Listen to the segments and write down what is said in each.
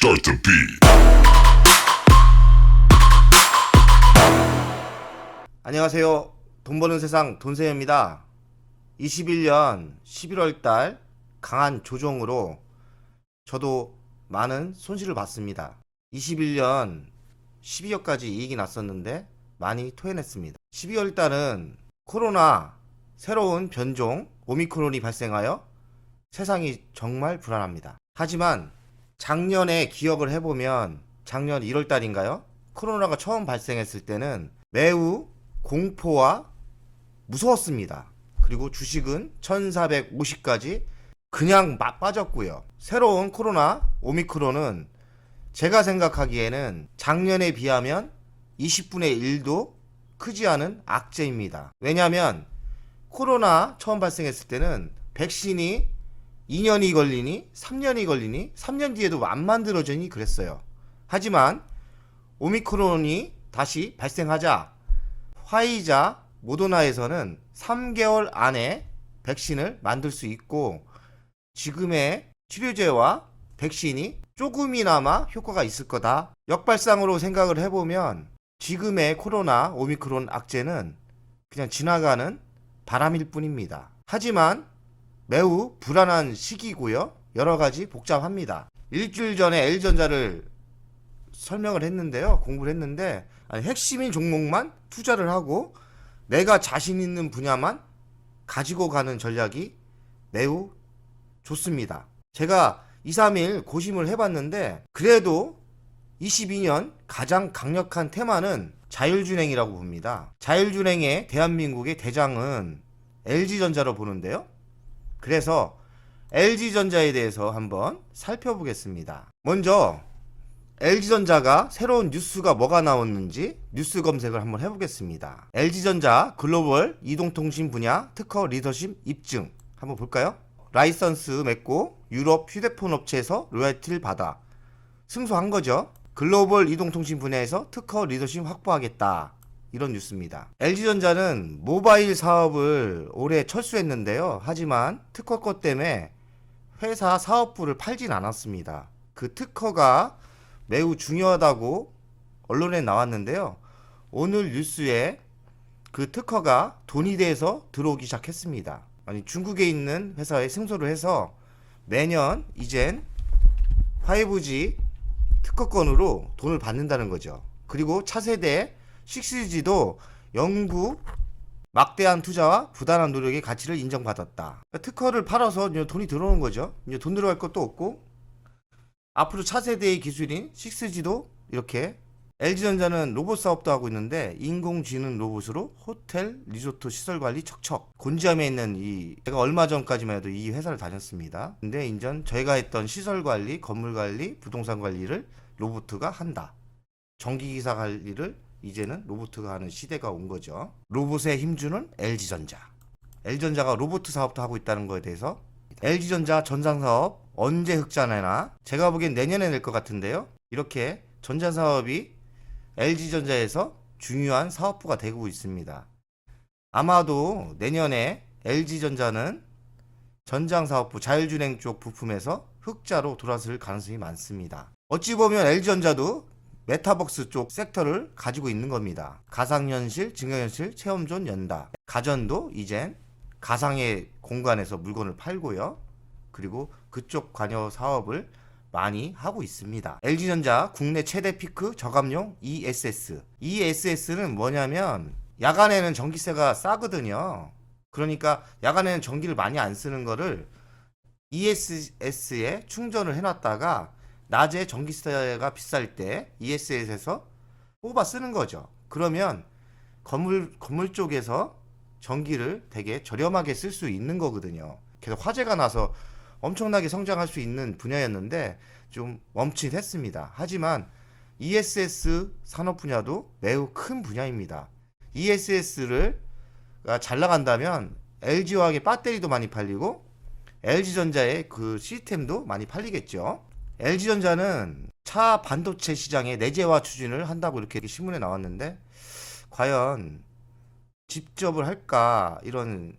Start the beat. 안녕하세요. 돈 버는 세상 돈세입니다. 21년 11월 달 강한 조정으로 저도 많은 손실을 봤습니다. 21년 12월까지 이익이 났었는데 많이 토해냈습니다. 12월 달은 코로나 새로운 변종 오미크론이 발생하여 세상이 정말 불안합니다. 하지만 작년에 기억을 해보면 작년 1월 달인가요? 코로나가 처음 발생했을 때는 매우 공포와 무서웠습니다. 그리고 주식은 1450까지 그냥 막 빠졌고요. 새로운 코로나 오미크론은 제가 생각하기에는 작년에 비하면 20분의 1도 크지 않은 악재입니다. 왜냐하면 코로나 처음 발생했을 때는 백신이 2년이 걸리니 3년이 걸리니 3년 뒤에도 안 만들어지니 그랬어요. 하지만 오미크론이 다시 발생하자 화이자 모더나에서는 3개월 안에 백신을 만들 수 있고 지금의 치료제와 백신이 조금이나마 효과가 있을 거다. 역발상으로 생각을 해보면 지금의 코로나 오미크론 악재는 그냥 지나가는 바람일 뿐입니다. 하지만 매우 불안한 시기고요. 여러가지 복잡합니다. 일주일 전에 L전자를 설명을 했는데요. 공부를 했는데 핵심인 종목만 투자를 하고 내가 자신 있는 분야만 가지고 가는 전략이 매우 좋습니다. 제가 2, 3일 고심을 해봤는데 그래도 22년 가장 강력한 테마는 자율주행이라고 봅니다. 자율주행의 대한민국의 대장은 LG전자로 보는데요. 그래서 LG전자에 대해서 한번 살펴보겠습니다. 먼저 LG전자가 새로운 뉴스가 뭐가 나왔는지 뉴스 검색을 한번 해보겠습니다. LG전자 글로벌 이동통신 분야 특허 리더십 입증 한번 볼까요? 라이선스 맺고 유럽 휴대폰 업체에서 로열티를 받아 승소한 거죠. 글로벌 이동통신 분야에서 특허 리더십 확보하겠다. 이런 뉴스입니다. LG전자는 모바일 사업을 올해 철수했는데요. 하지만 특허권 때문에 회사 사업부를 팔진 않았습니다. 그 특허가 매우 중요하다고 언론에 나왔는데요. 오늘 뉴스에 그 특허가 돈이 돼서 들어오기 시작했습니다. 아니 중국에 있는 회사에 승소를 해서 매년 이젠 5G 특허권으로 돈을 받는다는 거죠. 그리고 차세대 6G도 영구 막대한 투자와 부단한 노력의 가치를 인정받았다. 특허를 팔아서 돈이 들어오는 거죠. 이제 돈 들어갈 것도 없고 앞으로 차세대의 기술인 6G도 이렇게 LG전자는 로봇 사업도 하고 있는데 인공지능 로봇으로 호텔, 리조트 시설관리 척척 곤지암에 있는 제가 얼마 전까지만 해도 이 회사를 다녔습니다. 근데 인전 저희가 했던 시설관리, 건물관리, 부동산관리를 로봇가 한다. 전기기사 관리를 이제는 로봇가 하는 시대가 온 거죠. 로봇에 힘주는 LG전자. LG전자가 로봇 사업도 하고 있다는 거에 대해서 LG전자 전장사업 언제 흑자 내나? 제가 보기엔 내년에 낼 것 같은데요. 이렇게 전자사업이 LG전자에서 중요한 사업부가 되고 있습니다. 아마도 내년에 LG전자는 전장사업부 자율주행 쪽 부품에서 흑자로 돌아설 가능성이 많습니다. 어찌 보면 LG전자도 메타버스 쪽 섹터를 가지고 있는 겁니다. 가상현실, 증강현실, 체험존 연다. 가전도 이젠 가상의 공간에서 물건을 팔고요. 그리고 그쪽 관여 사업을 많이 하고 있습니다. LG전자 국내 최대 피크 저감용 ESS. ESS는 뭐냐면 야간에는 전기세가 싸거든요. 그러니까 야간에는 전기를 많이 안 쓰는 거를 ESS에 충전을 해놨다가 낮에 전기세가 비쌀 때 ESS에서 뽑아 쓰는 거죠. 그러면 건물 쪽에서 전기를 되게 저렴하게 쓸 수 있는 거거든요. 계속 화재가 나서 엄청나게 성장할 수 있는 분야였는데 좀 멈칫했습니다. 하지만 ESS 산업 분야도 매우 큰 분야입니다. ESS를 잘 나간다면 LG화학의 배터리도 많이 팔리고 LG전자의 그 시스템도 많이 팔리겠죠. LG전자는 차 반도체 시장의 내재화 추진을 한다고 이렇게 신문에 나왔는데 과연 집접을 할까 이런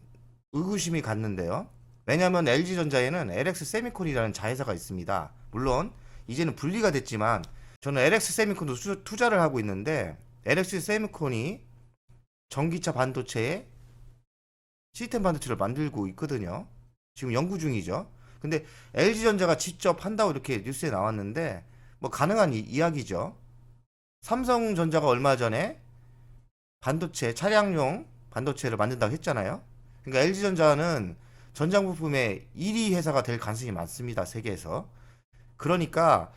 의구심이 갔는데요. 왜냐하면 LG전자에는 LX 세미콘이라는 자회사가 있습니다. 물론 이제는 분리가 됐지만 저는 LX 세미콘도 투자를 하고 있는데 LX 세미콘이 전기차 반도체에 시스템 반도체를 만들고 있거든요. 지금 연구 중이죠. 근데 LG전자가 직접 한다고 이렇게 뉴스에 나왔는데 뭐 가능한 이야기죠. 삼성전자가 얼마 전에 반도체 차량용 반도체를 만든다고 했잖아요. 그러니까 LG전자는 전장 부품의 1위 회사가 될 가능성이 많습니다. 세계에서. 그러니까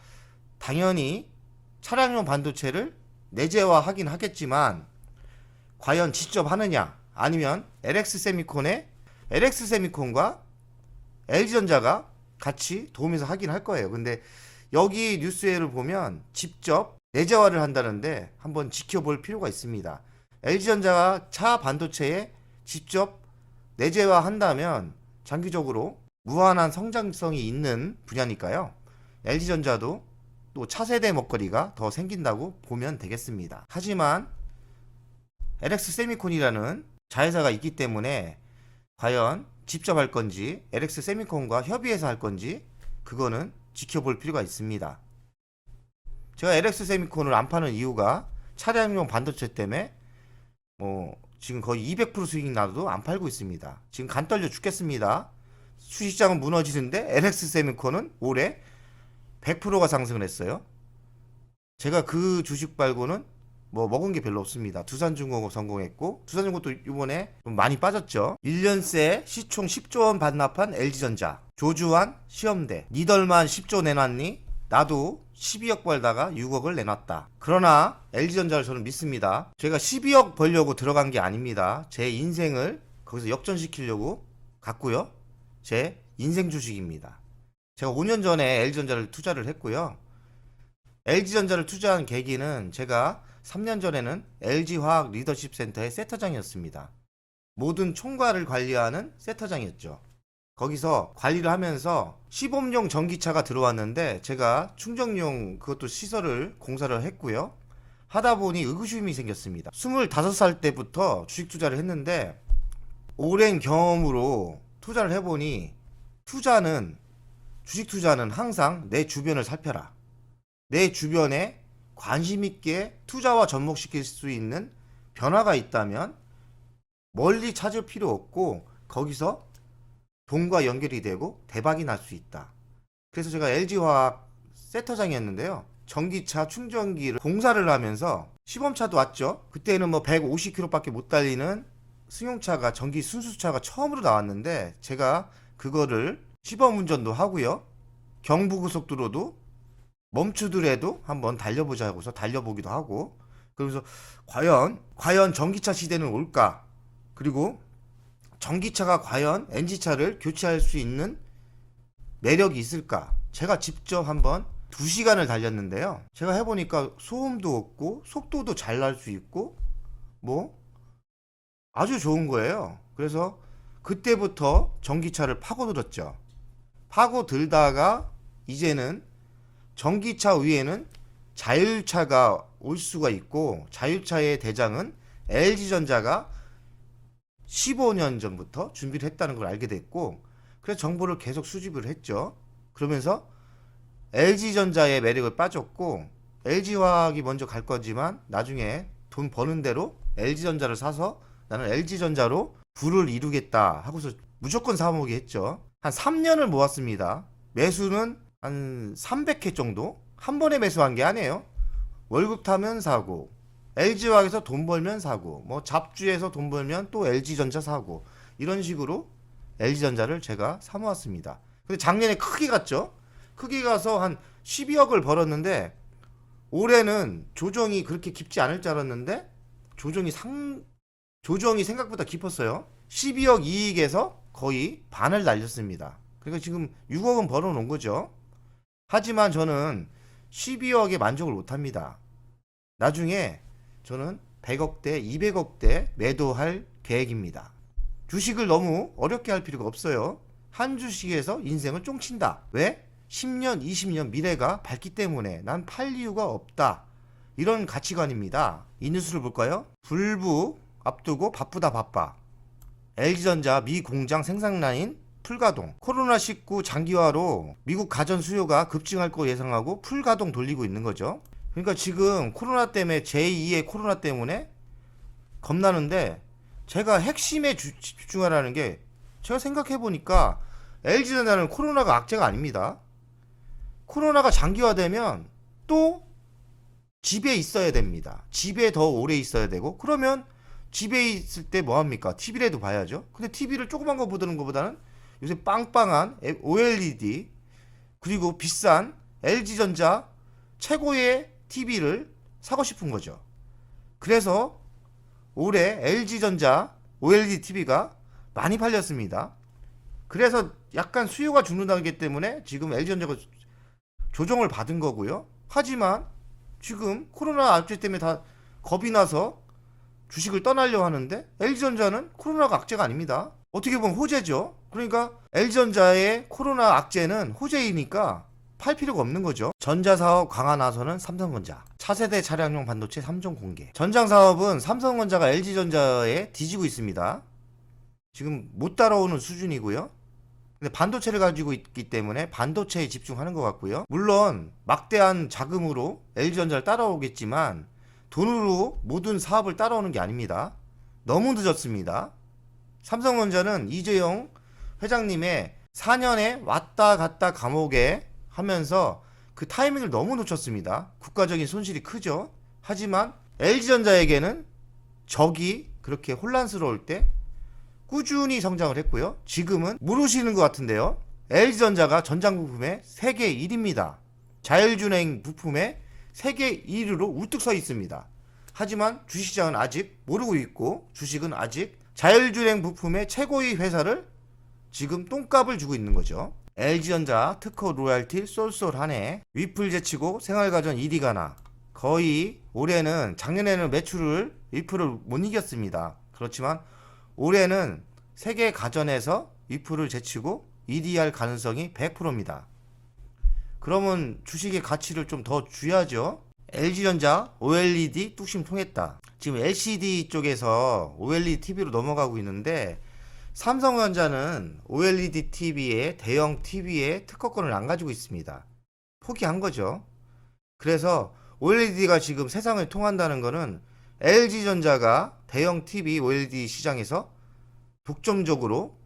당연히 차량용 반도체를 내재화하긴 하겠지만 과연 직접 하느냐 아니면 LX 세미콘과 LG전자가 같이 도움해서 하긴 할 거예요. 근데 여기 뉴스를 보면 직접 내재화를 한다는데 한번 지켜볼 필요가 있습니다. LG전자가 차 반도체에 직접 내재화한다면 장기적으로 무한한 성장성이 있는 분야니까요. LG전자도 또 차세대 먹거리가 더 생긴다고 보면 되겠습니다. 하지만 LX 세미콘이라는 자회사가 있기 때문에 과연 직접 할 건지 LX 세미콘과 협의해서 할 건지 그거는 지켜볼 필요가 있습니다. 제가 LX 세미콘을 안 파는 이유가 차량용 반도체 때문에 지금 거의 200% 수익 나도 안 팔고 있습니다. 지금 간 떨려 죽겠습니다. 주식장은 무너지는데 LX 세미콘은 올해 100%가 상승을 했어요. 제가 그 주식 말고는 먹은 게 별로 없습니다. 두산중공업 성공했고 두산중공업도 이번에 좀 많이 빠졌죠. 1년 새 시총 10조 원 반납한 LG전자, 조주환 시험대, 니덜만 10조 내놨니? 나도 12억 벌다가 6억을 내놨다. 그러나 LG전자를 저는 믿습니다. 제가 12억 벌려고 들어간 게 아닙니다. 제 인생을 거기서 역전시키려고 갔고요. 제 인생 주식입니다. 제가 5년 전에 LG전자를 투자를 했고요. LG전자를 투자한 계기는 제가 3년 전에는 LG화학 리더십 센터의 세터장이었습니다. 모든 총괄을 관리하는 세터장이었죠. 거기서 관리를 하면서 시범용 전기차가 들어왔는데 제가 충전용 그것도 시설을 공사를 했고요. 하다 보니 의구심이 생겼습니다. 25살 때부터 주식 투자를 했는데 오랜 경험으로 투자를 해보니 주식 투자는 항상 내 주변을 살펴라. 내 주변에 관심 있게 투자와 접목시킬 수 있는 변화가 있다면 멀리 찾을 필요 없고 거기서 돈과 연결이 되고 대박이 날 수 있다. 그래서 제가 LG화학 세터장이었는데요. 전기차 충전기를 공사를 하면서 시범차도 왔죠. 그때는 150km밖에 못 달리는 승용차가 전기 순수차가 처음으로 나왔는데 제가 그거를 시범 운전도 하고요. 경부고속도로도 멈추더라도 한번 달려보자고서 달려보기도 하고 그러면서 과연 전기차 시대는 올까? 그리고 전기차가 과연 엔진차를 교체할 수 있는 매력이 있을까? 제가 직접 한번 2시간을 달렸는데요. 제가 해보니까 소음도 없고 속도도 잘 날 수 있고 아주 좋은 거예요. 그래서 그때부터 전기차를 파고들었죠. 파고들다가 이제는 전기차 위에는 자율차가 올 수가 있고 자율차의 대장은 LG전자가 15년 전부터 준비를 했다는 걸 알게 됐고 그래서 정보를 계속 수집을 했죠. 그러면서 LG전자의 매력을 빠졌고 LG화학이 먼저 갈 거지만 나중에 돈 버는 대로 LG전자를 사서 나는 LG전자로 부를 이루겠다 하고서 무조건 사모으게 했죠. 한 3년을 모았습니다. 매수는 한 300회 정도? 한 번에 매수한 게 아니에요. 월급 타면 사고 LG화학에서 돈 벌면 사고 잡주에서 돈 벌면 또 LG전자 사고 이런 식으로 LG전자를 제가 사모았습니다. 근데 작년에 크게 갔죠. 크게 가서 한 12억을 벌었는데 올해는 조정이 그렇게 깊지 않을 줄 알았는데 조정이 생각보다 깊었어요. 12억 이익에서 거의 반을 날렸습니다. 그러니까 지금 6억은 벌어놓은 거죠. 하지만 저는 12억에 만족을 못합니다. 나중에 저는 100억대, 200억대 매도할 계획입니다. 주식을 너무 어렵게 할 필요가 없어요. 한 주식에서 인생을 쫑친다. 왜? 10년, 20년 미래가 밝기 때문에 난 팔 이유가 없다. 이런 가치관입니다. 이 뉴스를 볼까요? 불부 앞두고 바쁘다 바빠. LG전자 미 공장 생산 라인 풀가동. 코로나19 장기화로 미국 가전 수요가 급증할 거 예상하고 풀가동 돌리고 있는 거죠. 그러니까 지금 코로나 때문에 제2의 코로나 때문에 겁나는데, 제가 핵심에 집중하라는 게, 제가 생각해 보니까 LG전자는 코로나가 악재가 아닙니다. 코로나가 장기화되면 또 집에 있어야 됩니다. 집에 더 오래 있어야 되고, 그러면 집에 있을 때 뭐합니까? TV라도 봐야죠. 근데 TV를 조그만 거 보는 것보다는 요새 빵빵한 OLED 그리고 비싼 LG전자 최고의 TV를 사고 싶은 거죠. 그래서 올해 LG전자 OLED TV가 많이 팔렸습니다. 그래서 약간 수요가 죽는다기 때문에 지금 LG전자가 조정을 받은 거고요. 하지만 지금 코로나 악재 때문에 다 겁이 나서 주식을 떠나려 하는데, LG전자는 코로나가 악재가 아닙니다. 어떻게 보면 호재죠. 그러니까 LG전자의 코로나 악재는 호재이니까 팔 필요가 없는 거죠. 전자사업 강화 나서는 삼성전자. 차세대 차량용 반도체 3종 공개. 전장사업은 삼성전자가 LG전자에 뒤지고 있습니다. 지금 못 따라오는 수준이고요. 근데 반도체를 가지고 있기 때문에 반도체에 집중하는 것 같고요. 물론 막대한 자금으로 LG전자를 따라오겠지만 돈으로 모든 사업을 따라오는 게 아닙니다. 너무 늦었습니다. 삼성전자는 이재용 회장님의 4년에 왔다 갔다 감옥에 하면서 그 타이밍을 너무 놓쳤습니다. 국가적인 손실이 크죠. 하지만 LG전자에게는 적이 그렇게 혼란스러울 때 꾸준히 성장을 했고요. 지금은 모르시는 것 같은데요. LG전자가 전장 부품의 세계 1위입니다. 자율주행 부품의 세계 1위로 우뚝 서 있습니다. 하지만 주식시장은 아직 모르고 있고, 주식은 아직 자율주행 부품의 최고의 회사를 지금 똥값을 주고 있는 거죠. LG전자 특허 로얄티 쏠쏠하네. 위플 제치고 생활가전 1위가 나. 거의 올해는, 작년에는 매출을 위플을 못 이겼습니다. 그렇지만 올해는 세계 가전에서 위플을 제치고 1위 할 가능성이 100%입니다. 그러면 주식의 가치를 좀 더 줘야죠. LG전자 OLED 뚝심 통했다. 지금 LCD 쪽에서 OLED TV로 넘어가고 있는데, 삼성전자는 OLED TV에 대형 TV에 특허권을 안 가지고 있습니다. 포기한 거죠. 그래서 OLED가 지금 세상을 통한다는 거는 LG전자가 대형 TV OLED 시장에서 독점적으로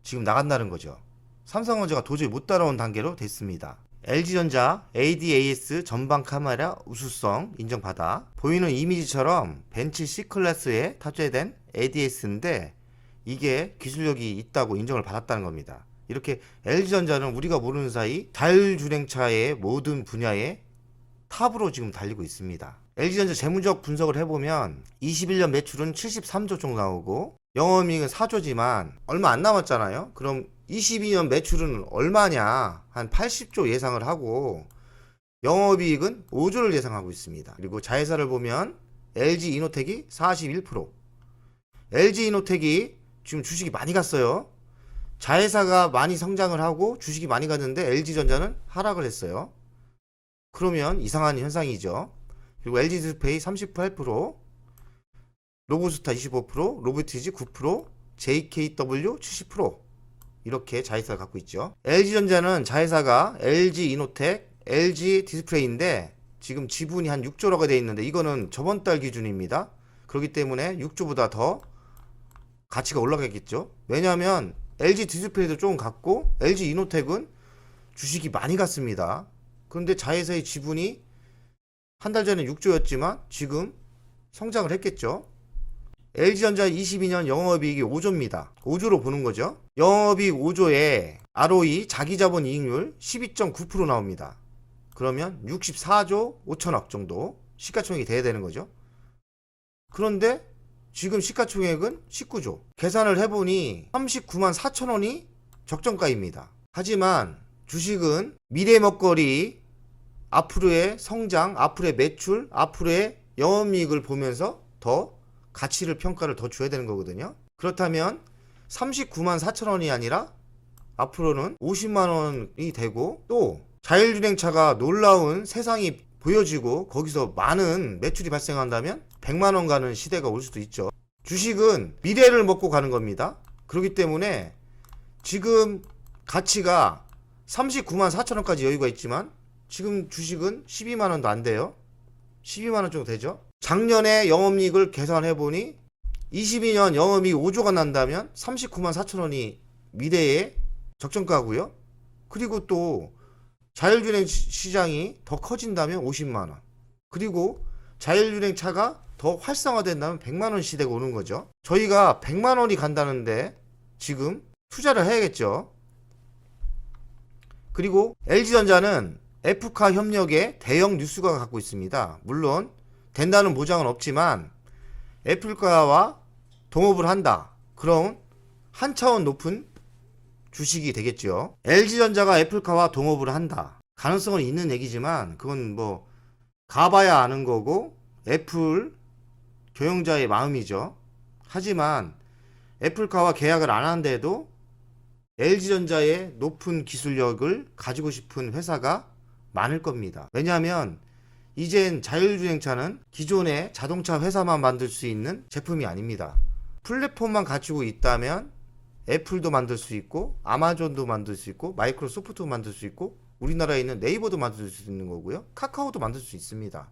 지금 나간다는 거죠. 삼성전자가 도저히 못 따라온 단계로 됐습니다. LG전자 ADAS 전방 카메라 우수성 인정받아. 보이는 이미지처럼 벤츠 C클래스에 탑재된 ADS인데 이게 기술력이 있다고 인정을 받았다는 겁니다. 이렇게 LG전자는 우리가 모르는 사이 자율주행차의 모든 분야에 탑으로 지금 달리고 있습니다. LG전자 재무적 분석을 해보면 21년 매출은 73조 정도 나오고 영업이익은 4조지만 얼마 안 남았잖아요. 그럼 22년 매출은 얼마냐? 한 80조 예상을 하고 영업이익은 5조를 예상하고 있습니다. 그리고 자회사를 보면 LG이노텍이 41%. LG이노텍이 지금 주식이 많이 갔어요. 자회사가 많이 성장을 하고 주식이 많이 갔는데 LG전자는 하락을 했어요. 그러면 이상한 현상이죠. 그리고 LG디스플레이 38%, 로보스타 25%, 로보티지 9%, JKW 70% 이렇게 자회사를 갖고 있죠. LG전자는 자회사가 LG이노텍, LG디스플레이인데 지금 지분이 한 6조라고 되어 있는데 이거는 저번 달 기준입니다. 그렇기 때문에 6조보다 더 가치가 올라가겠죠. 왜냐하면 LG디스플레이도 조금 갔고 LG이노텍은 주식이 많이 갔습니다. 그런데 자회사의 지분이 한 달 전에 6조였지만 지금 성장을 했겠죠. LG전자 22년 영업이익이 5조입니다. 5조로 보는 거죠. 영업이익 5조에 ROE 자기자본 이익률 12.9% 나옵니다. 그러면 64조 5천억 정도 시가총액이 돼야 되는 거죠. 그런데 지금 시가총액은 19조. 계산을 해보니 39만 4천 원이 적정가입니다. 하지만 주식은 미래 먹거리, 앞으로의 성장, 앞으로의 매출, 앞으로의 영업이익을 보면서 더 가치를 평가를 더 줘야 되는 거거든요. 그렇다면 39만 4천 원이 아니라 앞으로는 50만 원이 되고 또 자율주행차가 놀라운 세상이 보여지고 거기서 많은 매출이 발생한다면 100만 원 가는 시대가 올 수도 있죠. 주식은 미래를 먹고 가는 겁니다. 그렇기 때문에 지금 가치가 39만 4천 원까지 여유가 있지만 지금 주식은 12만 원도 안 돼요. 12만 원 정도 되죠. 작년에 영업이익을 계산해 보니 22년 영업이익 5조가 난다면 39만 4천 원이 미래의 적정가고요. 그리고 또 자율주행 시장이 더 커진다면 50만 원. 그리고 자율주행 차가 더 활성화된다면 100만 원 시대가 오는 거죠. 저희가 100만 원이 간다는데 지금 투자를 해야겠죠. 그리고 LG전자는 F카 협력에 대형 뉴스가 갖고 있습니다. 물론 된다는 보장은 없지만 애플카와 동업을 한다. 그럼 한 차원 높은 주식이 되겠죠. LG전자가 애플카와 동업을 한다. 가능성은 있는 얘기지만 그건 뭐 가봐야 아는 거고 애플 경영자의 마음이죠. 하지만 애플카와 계약을 안 한데도 LG전자의 높은 기술력을 가지고 싶은 회사가 많을 겁니다. 왜냐하면 이젠 자율주행차는 기존의 자동차 회사만 만들 수 있는 제품이 아닙니다. 플랫폼만 가지고 있다면 애플도 만들 수 있고 아마존도 만들 수 있고 마이크로소프트도 만들 수 있고 우리나라에 있는 네이버도 만들 수 있는 거고요. 카카오도 만들 수 있습니다.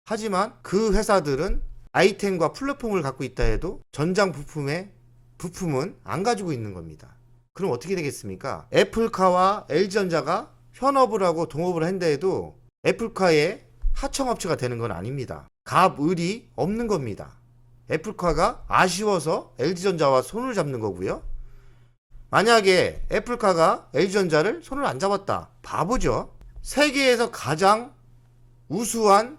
하지만 그 회사들은 아이템과 플랫폼을 갖고 있다 해도 전장 부품은 안 가지고 있는 겁니다. 그럼 어떻게 되겠습니까? 애플카와 LG전자가 현업을 하고 동업을 한다 해도 애플카의 하청업체가 되는 건 아닙니다. 갑을이 없는 겁니다. 애플카가 아쉬워서 LG전자와 손을 잡는 거고요. 만약에 애플카가 LG전자를 손을 안 잡았다. 바보죠. 세계에서 가장 우수한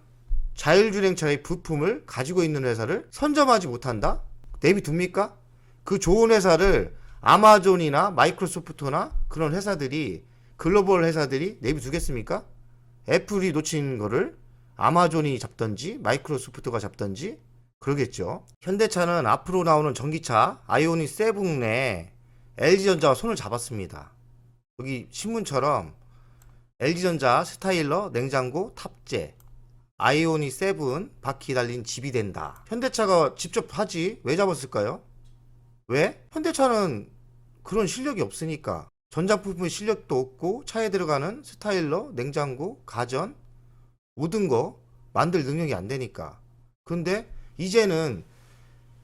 자율주행차의 부품을 가지고 있는 회사를 선점하지 못한다? 내비둡니까? 그 좋은 회사를 아마존이나 마이크로소프트나 그런 회사들이 글로벌 회사들이 내비두겠습니까? 애플이 놓친 거를 아마존이 잡던지 마이크로소프트가 잡던지 그러겠죠. 현대차는 앞으로 나오는 전기차 아이오닉 7에 LG전자와 손을 잡았습니다. 여기 신문처럼 LG전자 스타일러 냉장고 탑재 아이오닉 7 바퀴 달린 집이 된다. 현대차가 직접 하지 왜 잡았을까요? 왜? 현대차는 그런 실력이 없으니까. 전자부품 실력도 없고 차에 들어가는 스타일러, 냉장고, 가전 모든 거 만들 능력이 안 되니까. 근데 이제는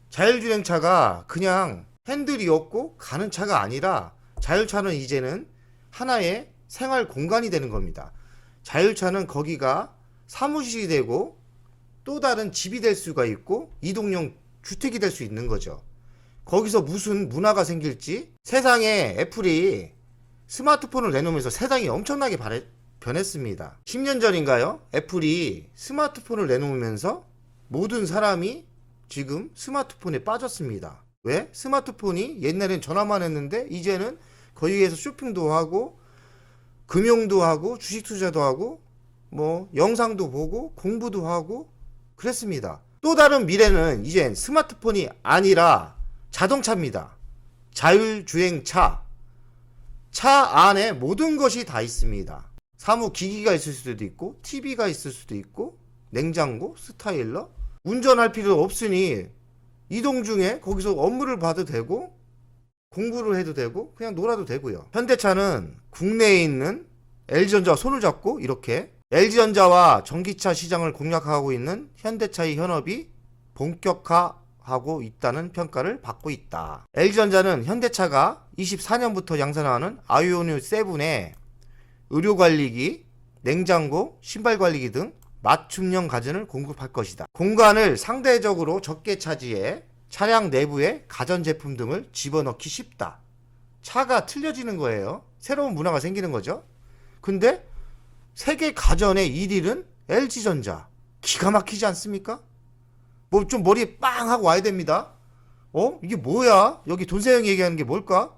자율주행차가 그냥 핸들이 없고 가는 차가 아니라 자율차는 이제는 하나의 생활 공간이 되는 겁니다. 자율차는 거기가 사무실이 되고 또 다른 집이 될 수가 있고 이동용 주택이 될 수 있는 거죠. 거기서 무슨 문화가 생길지. 세상에 애플이 스마트폰을 내놓으면서 세상이 엄청나게 변했습니다. 10년 전인가요? 애플이 스마트폰을 내놓으면서 모든 사람이 지금 스마트폰에 빠졌습니다. 왜? 스마트폰이 옛날엔 전화만 했는데 이제는 거기에서 쇼핑도 하고 금융도 하고 주식 투자도 하고 뭐 영상도 보고 공부도 하고 그랬습니다. 또 다른 미래는 이젠 스마트폰이 아니라 자동차입니다. 자율주행차. 차 안에 모든 것이 다 있습니다. 사무기기가 있을 수도 있고 TV가 있을 수도 있고 냉장고, 스타일러. 운전할 필요 없으니 이동 중에 거기서 업무를 봐도 되고 공부를 해도 되고 그냥 놀아도 되고요. 현대차는 국내에 있는 LG전자와 손을 잡고 이렇게 LG전자와 전기차 시장을 공략하고 있는 현대차의 현업이 본격화하고 있다는 평가를 받고 있다. LG전자는 현대차가 24년부터 양산하는 아이오닉 7에 의료관리기, 냉장고, 신발관리기 등 맞춤형 가전을 공급할 것이다. 공간을 상대적으로 적게 차지해 차량 내부에 가전제품 등을 집어넣기 쉽다. 차가 틀려지는 거예요. 새로운 문화가 생기는 거죠. 근데 세계 가전의 1위는 LG전자. 기가 막히지 않습니까? 뭐 좀 머리에 빵 하고 와야 됩니다. 이게 뭐야? 여기 돈세영 얘기하는 게 뭘까?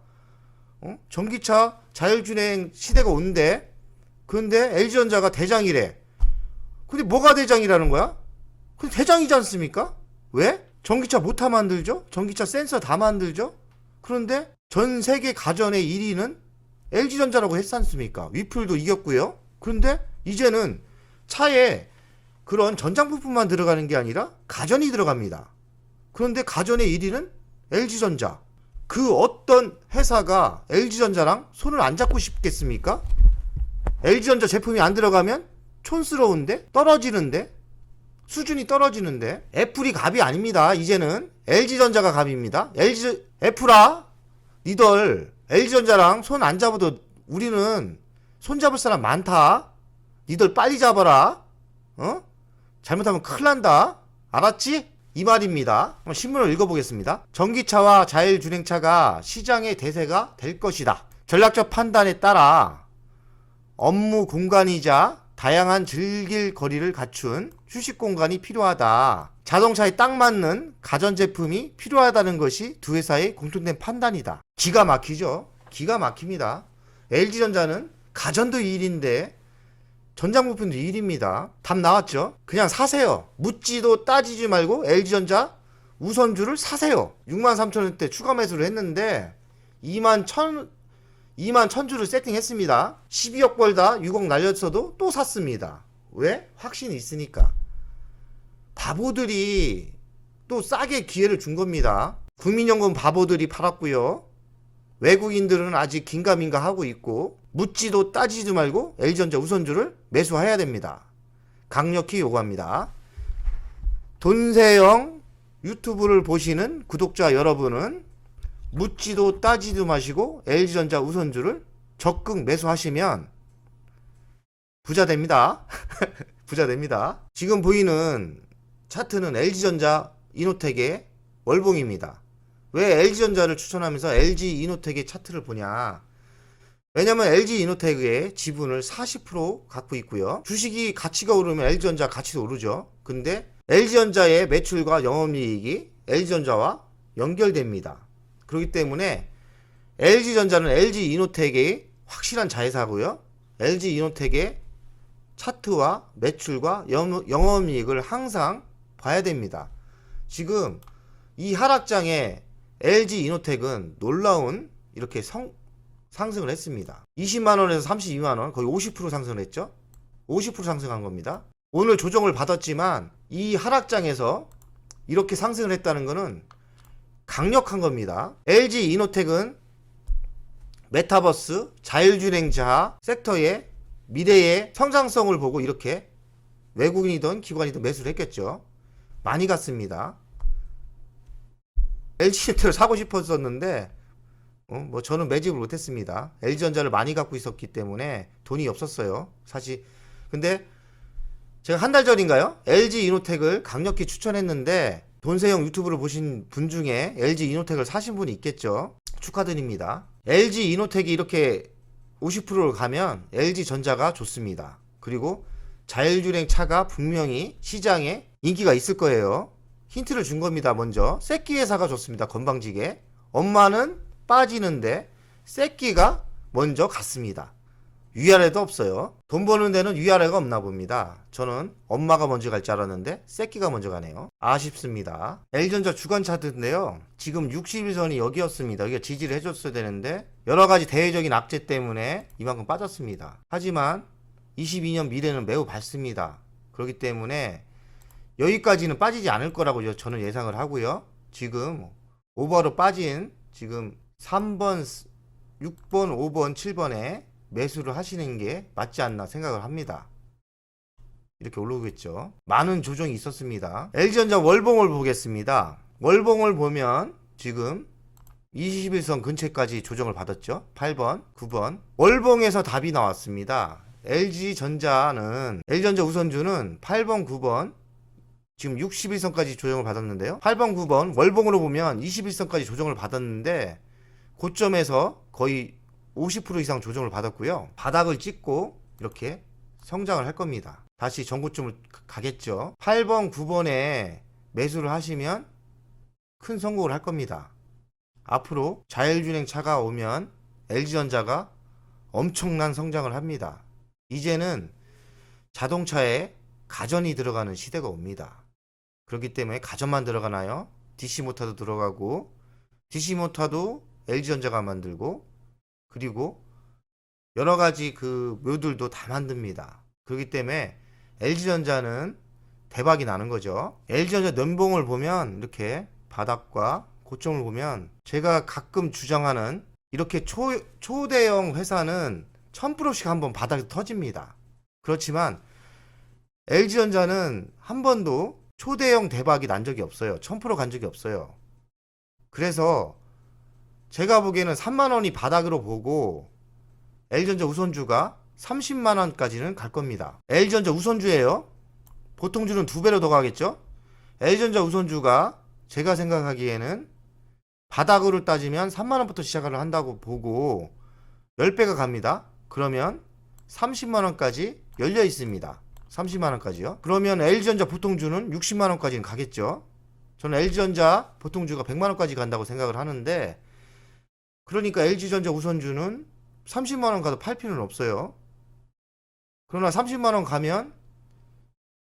전기차 자율주행 시대가 온대. 근데 LG전자가 대장이래. 근데 뭐가 대장이라는 거야? 근데 대장이지 않습니까? 왜? 전기차 모터 만들죠? 전기차 센서 다 만들죠? 그런데 전 세계 가전의 1위는 LG전자라고 했지 않습니까? 위플도 이겼고요. 그런데 이제는 차에 그런 전장 부품만 들어가는 게 아니라 가전이 들어갑니다. 그런데 가전의 1위는 LG전자. 그 어떤 회사가 LG전자랑 손을 안 잡고 싶겠습니까? LG전자 제품이 안 들어가면 촌스러운데? 떨어지는데? 수준이 떨어지는데? 애플이 갑이 아닙니다. 이제는 LG전자가 갑입니다. 애플아, 니들 LG전자랑 손 안 잡아도 우리는 손 잡을 사람 많다. 니들 빨리 잡아라. 어? 잘못하면 큰일 난다. 알았지? 이 말입니다. 한번 신문을 읽어보겠습니다. 전기차와 자율주행차가 시장의 대세가 될 것이다. 전략적 판단에 따라 업무 공간이자 다양한 즐길 거리를 갖춘 휴식 공간이 필요하다. 자동차에 딱 맞는 가전제품이 필요하다는 것이 두 회사의 공통된 판단이다. 기가 막히죠? 기가 막힙니다. LG전자는 가전도 1인데 전장부품도 1입니다. 답 나왔죠? 그냥 사세요. 묻지도 따지지 말고 LG전자 우선주를 사세요. 63,000원대 추가 매수를 했는데 21,000주를 세팅했습니다. 12억 벌다 6억 날렸어도 또 샀습니다. 왜? 확신이 있으니까. 바보들이 또 싸게 기회를 준 겁니다. 국민연금 바보들이 팔았고요. 외국인들은 아직 긴가민가 하고 있고 묻지도 따지지도 말고 LG전자 우선주를 매수해야 됩니다. 강력히 요구합니다. 돈세영 유튜브를 보시는 구독자 여러분은 묻지도 따지도 마시고 LG전자 우선주를 적극 매수하시면 부자 됩니다. 부자 됩니다. 지금 보이는 차트는 LG전자 이노텍의 월봉입니다. 왜 LG전자를 추천하면서 LG이노텍의 차트를 보냐? 왜냐면 LG이노텍의 지분을 40% 갖고 있고요. 주식이 가치가 오르면 LG전자 가치도 오르죠. 근데 LG전자의 매출과 영업이익이 LG전자와 연결됩니다. 그렇기 때문에 LG전자는 LG이노텍의 확실한 자회사고요. LG이노텍의 차트와 매출과 영업이익을 항상 봐야 됩니다. 지금 이 하락장에 LG이노텍은 놀라운 이렇게 상승을 했습니다. 20만원에서 32만원 거의 50% 상승을 했죠. 50% 상승한 겁니다. 오늘 조정을 받았지만 이 하락장에서 이렇게 상승을 했다는 것은 강력한 겁니다. LG이노텍은 메타버스, 자율주행차 섹터의 미래의 성장성을 보고 이렇게 외국인이든 기관이든 매수를 했겠죠. 많이 갔습니다. LG이노텍을 사고 싶었었는데 뭐 저는 매집을 못했습니다. LG전자를 많이 갖고 있었기 때문에 돈이 없었어요. 사실 근데 제가 한 달 전인가요? LG이노텍을 강력히 추천했는데 돈세영 유튜브를 보신 분 중에 LG이노텍을 사신 분이 있겠죠. 축하드립니다. LG이노텍이 이렇게 50%를 가면 LG전자가 좋습니다. 그리고 자율주행 차가 분명히 시장에 인기가 있을 거예요. 힌트를 준 겁니다. 먼저 새끼 회사가 좋습니다. 건방지게. 엄마는 빠지는데 새끼가 먼저 갔습니다. 위아래도 없어요. 돈 버는 데는 위아래가 없나 봅니다. 저는 엄마가 먼저 갈 줄 알았는데 새끼가 먼저 가네요. 아쉽습니다. LG전자 주간 차트인데요. 지금 61선이 여기였습니다. 여기가 지지를 해줬어야 되는데 여러가지 대외적인 악재 때문에 이만큼 빠졌습니다. 하지만 22년 미래는 매우 밝습니다. 그렇기 때문에 여기까지는 빠지지 않을 거라고 저는 예상을 하고요. 지금 오버로 빠진 지금 3번, 6번, 5번, 7번에 매수를 하시는 게 맞지 않나 생각을 합니다. 이렇게 올라오겠죠. 많은 조정이 있었습니다. LG전자 월봉을 보겠습니다. 월봉을 보면 지금 21선 근처까지 조정을 받았죠. 8번, 9번. 월봉에서 답이 나왔습니다. LG전자 우선주는 8번, 9번 지금 61선까지 조정을 받았는데요. 8번, 9번 월봉으로 보면 21선까지 조정을 받았는데 고점에서 거의 50% 이상 조정을 받았고요. 바닥을 찍고 이렇게 성장을 할 겁니다. 다시 전고점을 가겠죠. 8번, 9번에 매수를 하시면 큰 성공을 할 겁니다. 앞으로 자율주행 차가 오면 LG전자가 엄청난 성장을 합니다. 이제는 자동차에 가전이 들어가는 시대가 옵니다. 그렇기 때문에 가전만 들어가나요? DC모터도 들어가고 DC모터도 LG전자가 만들고 그리고 여러가지 그 묘들도 다 만듭니다. 그렇기 때문에 LG전자는 대박이 나는 거죠. LG전자 연봉을 보면 이렇게 바닥과 고점을 보면 제가 가끔 주장하는 이렇게 초대형 회사는 1000%씩 한번 바닥에서 터집니다. 그렇지만 LG전자는 한 번도 초대형 대박이 난 적이 없어요. 1000%간 적이 없어요. 그래서 제가 보기에는 3만원이 바닥으로 보고 LG전자 우선주가 30만원까지는 갈 겁니다. LG전자 우선주예요. 보통주는 2배로 더 가겠죠. LG전자 우선주가 제가 생각하기에는 바닥으로 따지면 3만원부터 시작을 한다고 보고 10배가 갑니다. 그러면 30만원까지 열려 있습니다. 30만원까지요. 그러면 LG전자 보통주는 60만원까지는 가겠죠. 저는 LG전자 보통주가 100만원까지 간다고 생각을 하는데, 그러니까 LG전자 우선주는 30만원 가도 팔 필요는 없어요. 그러나 30만원 가면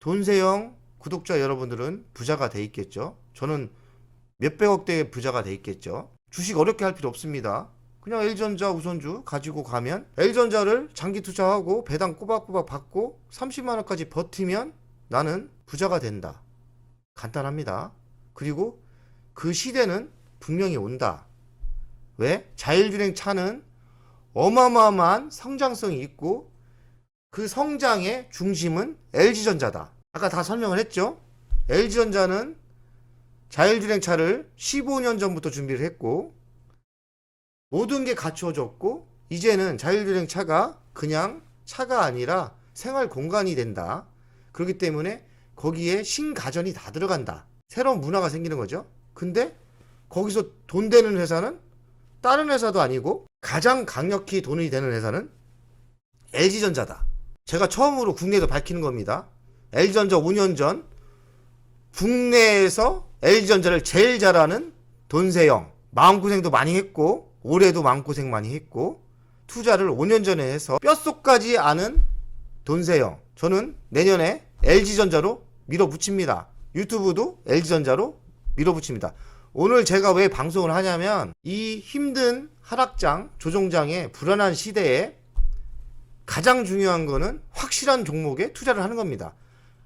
돈세형 구독자 여러분들은 부자가 돼 있겠죠. 저는 몇백억대의 부자가 돼 있겠죠. 주식 어렵게 할 필요 없습니다. 그냥 LG전자 우선주 가지고 가면 LG전자를 장기 투자하고 배당 꼬박꼬박 받고 30만원까지 버티면 나는 부자가 된다. 간단합니다. 그리고 그 시대는 분명히 온다. 왜? 자율주행 차는 어마어마한 성장성이 있고 그 성장의 중심은 LG전자다. 아까 다 설명을 했죠. LG전자는 자율주행 차를 15년 전부터 준비를 했고 모든 게 갖추어졌고 이제는 자율주행 차가 그냥 차가 아니라 생활 공간이 된다. 그렇기 때문에 거기에 신가전이 다 들어간다. 새로운 문화가 생기는 거죠. 근데 거기서 돈 되는 회사는 다른 회사도 아니고 가장 강력히 돈이 되는 회사는 LG전자다. 제가 처음으로 국내에서 밝히는 겁니다. LG전자 5년 전 국내에서 LG전자를 제일 잘하는 돈세형, 마음고생도 많이 했고 올해도 마음고생 많이 했고 투자를 5년 전에 해서 뼛속까지 아는 돈세형, 저는 내년에 LG전자로 밀어붙입니다. 유튜브도 LG전자로 밀어붙입니다. 오늘 제가 왜 방송을 하냐면 이 힘든 하락장, 조정장의 불안한 시대에 가장 중요한 거는 확실한 종목에 투자를 하는 겁니다.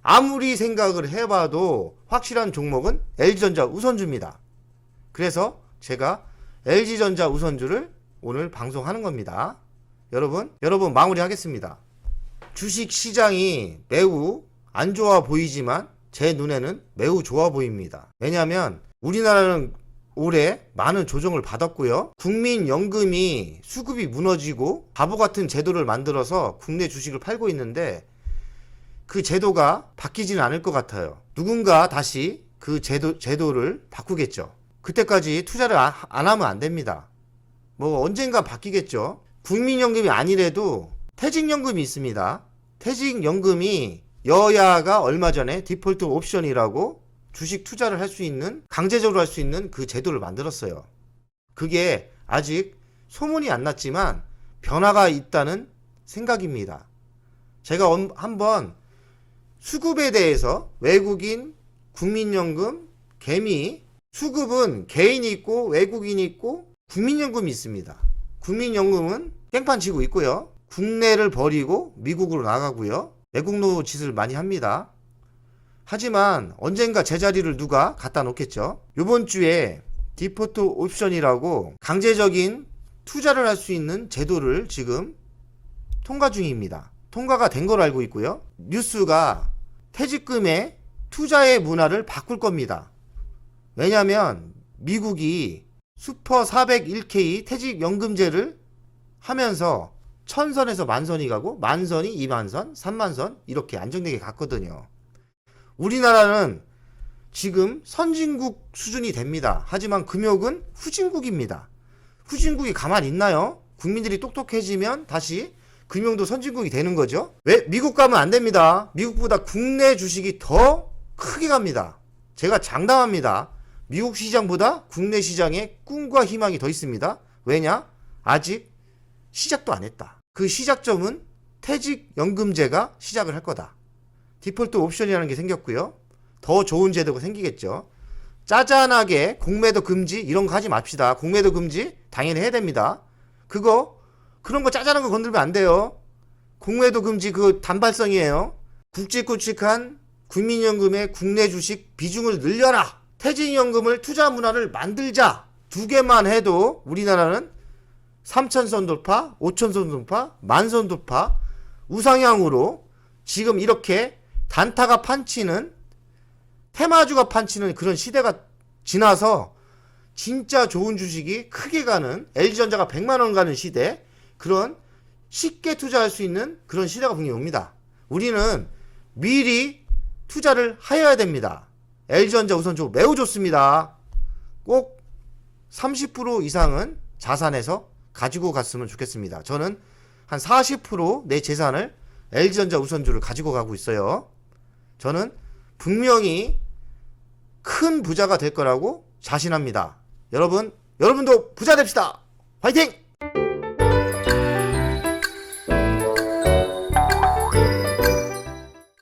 아무리 생각을 해봐도 확실한 종목은 LG전자 우선주입니다. 그래서 제가 LG전자 우선주를 오늘 방송하는 겁니다. 여러분 마무리하겠습니다. 주식 시장이 매우 안 좋아 보이지만 제 눈에는 매우 좋아 보입니다. 왜냐하면 우리나라는 올해 많은 조정을 받았고요. 국민연금이 수급이 무너지고 바보 같은 제도를 만들어서 국내 주식을 팔고 있는데 그 제도가 바뀌지는 않을 것 같아요. 누군가 다시 그 제도를 바꾸겠죠. 그때까지 투자를 안 하면 안 됩니다. 뭐 언젠가 바뀌겠죠. 국민연금이 아니래도 퇴직연금이 있습니다. 퇴직연금이 여야가 얼마 전에 디폴트 옵션이라고 주식 투자를 할 수 있는, 강제적으로 할 수 있는 그 제도를 만들었어요. 그게 아직 소문이 안 났지만 변화가 있다는 생각입니다. 제가 한번 수급에 대해서 외국인, 국민연금, 개미, 수급은 개인이 있고 외국인이 있고 국민연금이 있습니다. 국민연금은 깽판 치고 있고요. 국내를 버리고 미국으로 나가고요. 외국노 짓을 많이 합니다. 하지만 언젠가 제자리를 누가 갖다 놓겠죠. 이번 주에 디포트 옵션이라고 강제적인 투자를 할 수 있는 제도를 지금 통과 중입니다. 통과가 된 걸 알고 있고요. 뉴스가 퇴직금의 투자의 문화를 바꿀 겁니다. 왜냐하면 미국이 슈퍼 401k 퇴직연금제를 하면서 1000선에서 만선이 가고 만선이 2만선, 3만선 이렇게 안정되게 갔거든요. 우리나라는 지금 선진국 수준이 됩니다. 하지만 금욕은 후진국입니다. 후진국이 가만히 있나요? 국민들이 똑똑해지면 다시 금융도 선진국이 되는 거죠. 왜? 미국 가면 안 됩니다. 미국보다 국내 주식이 더 크게 갑니다. 제가 장담합니다. 미국 시장보다 국내 시장에 꿈과 희망이 더 있습니다. 왜냐? 아직 시작도 안 했다. 그 시작점은 퇴직연금제가 시작을 할 거다. 디폴트 옵션이라는 게 생겼고요. 더 좋은 제도가 생기겠죠. 짜잔하게 공매도 금지 이런 거 하지 맙시다. 공매도 금지 당연히 해야 됩니다. 그런 거 짜잔한 거 건들면 안 돼요. 공매도 금지 그 단발성이에요. 굵직굵직한 국민연금의 국내 주식 비중을 늘려라. 퇴직연금을 투자 문화를 만들자. 두 개만 해도 우리나라는 3,000선 돌파, 5,000선 돌파, 10,000선 돌파 우상향으로 지금 이렇게 단타가 판치는 테마주가 판치는 그런 시대가 지나서 진짜 좋은 주식이 크게 가는 LG전자가 100만원 가는 시대 그런 쉽게 투자할 수 있는 그런 시대가 분명히 옵니다. 우리는 미리 투자를 하여야 됩니다. LG전자 우선적으로 매우 좋습니다. 꼭 30% 이상은 자산에서 가지고 갔으면 좋겠습니다. 저는 한 40% 내 재산을 LG전자 우선주를 가지고 가고 있어요. 저는 분명히 큰 부자가 될 거라고 자신합니다. 여러분도 부자 됩시다. 화이팅!